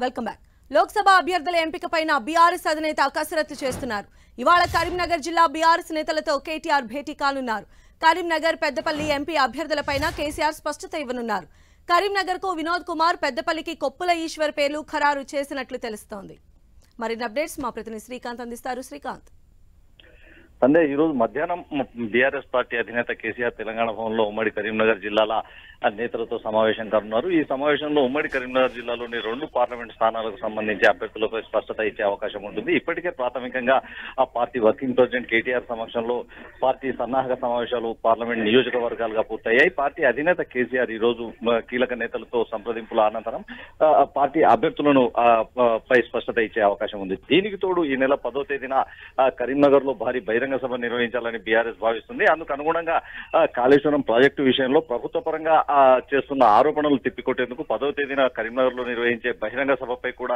Welcome back. Lok Sabha అభ్యర్థుల ఎంపికపైన BRS అధినేత కసరత్తు చేస్తున్నారు. ఇవాళ కరీంనగర్ జిల్లా బీఆర్ఎస్ నేతలతో కేటీఆర్ భేటీ కానున్నారు. కరీంనగర్ పెద్దపల్లి ఎంపీ అభ్యర్థులపైన కేసీఆర్ స్పష్టత ఇవ్వనున్నారు. కరీంనగర్ కు వినోద్ కుమార్, పెద్దపల్లికి కొప్పుల ఈశ్వర్ పేర్లు ఖరారు చేసినట్లు తెలుస్తోంది. మరిన్ని అప్డేట్స్ మా ప్రతినిధి శ్రీకాంత్ అందిస్తారు. శ్రీకాంత్, సందే ఈ రోజు మధ్యాహ్నం బీఆర్ఎస్ పార్టీ అధినేత కేసీఆర్ తెలంగాణ భవన్లో ఉమ్మడి కరీంనగర్ జిల్లాల నేతలతో సమావేశం కానున్నారు. ఈ సమావేశంలో ఉమ్మడి కరీంనగర్ జిల్లాలోని 2 పార్లమెంట్ స్థానాలకు సంబంధించి అభ్యర్థులపై స్పష్టత ఇచ్చే అవకాశం ఉంటుంది. ఇప్పటికే ప్రాథమికంగా ఆ పార్టీ వర్కింగ్ ప్రెసిడెంట్ కేటీఆర్ సమక్షంలో పార్టీ సన్నాహక సమావేశాలు పార్లమెంట్ నియోజకవర్గాలుగా పూర్తయ్యాయి. పార్టీ అధినేత కేసీఆర్ ఈ రోజు కీలక నేతలతో సంప్రదింపుల అనంతరం పార్టీ అభ్యర్థులను పై స్పష్టత ఇచ్చే అవకాశం ఉంది. దీనికి తోడు ఈ నెల 10వ తేదీన కరీంనగర్ లో భారీ బహిరంగ సభ నిర్వహించాలని బీఆర్ఎస్ భావిస్తుంది. అందుకు అనుగుణంగా కాళేశ్వరం ప్రాజెక్టు విషయంలో ప్రభుత్వ పరంగా చేస్తున్న ఆరోపణలు తిప్పికొట్టేందుకు 10వ తేదీన కరీంనగర్ లో నిర్వహించే బహిరంగ సభపై కూడా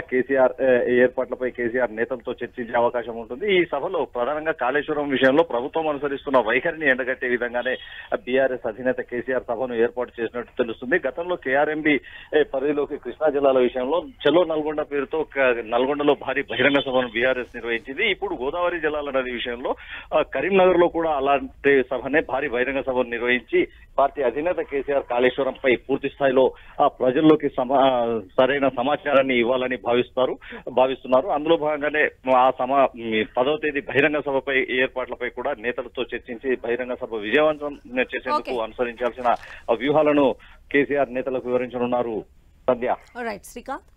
కేసీఆర్ ఏర్పాట్లపై కేసీఆర్ నేతలతో చర్చించే అవకాశం ఉంటుంది. ఈ సభలో ప్రధానంగా కాళేశ్వరం విషయంలో ప్రభుత్వం అనుసరిస్తున్న వైఖరిని ఎండగట్టే విధంగానే బీఆర్ఎస్ అధినేత కేసీఆర్ సభను ఏర్పాటు చేసినట్టు తెలుస్తుంది. గతంలో కేఆర్ఎంబీ పరిధిలోకి కృష్ణా జిల్లాల విషయంలో చలో నల్గొండ పేరుతో నల్గొండలో భారీ బహిరంగ సభను బీఆర్ఎస్ నిర్వహించింది. ఇప్పుడు గోదావరి జిల్లాల నది విషయంలో కరీంనగర్ లో కూడా అలాంటి సభనే భారీ బహిరంగ సభను నిర్వహించి పార్టీ అధినేత కేసీఆర్ కాళేశ్వరంపై పూర్తి స్థాయిలో ప్రజల్లోకి సరైన సమాచారాన్ని ఇవ్వాలని భావిస్తున్నారు. అందులో భాగంగానే ఆ 10వ తేదీ బహిరంగ సభపై ఏర్పాట్లపై కూడా నేతలతో చర్చించి బహిరంగ సభ విజయవంతం చేసేందుకు అనుసరించాల్సిన వ్యూహాలను కేసీఆర్ నేతలకు వివరించనున్నారు. సంధ్య. శ్రీకాంత్.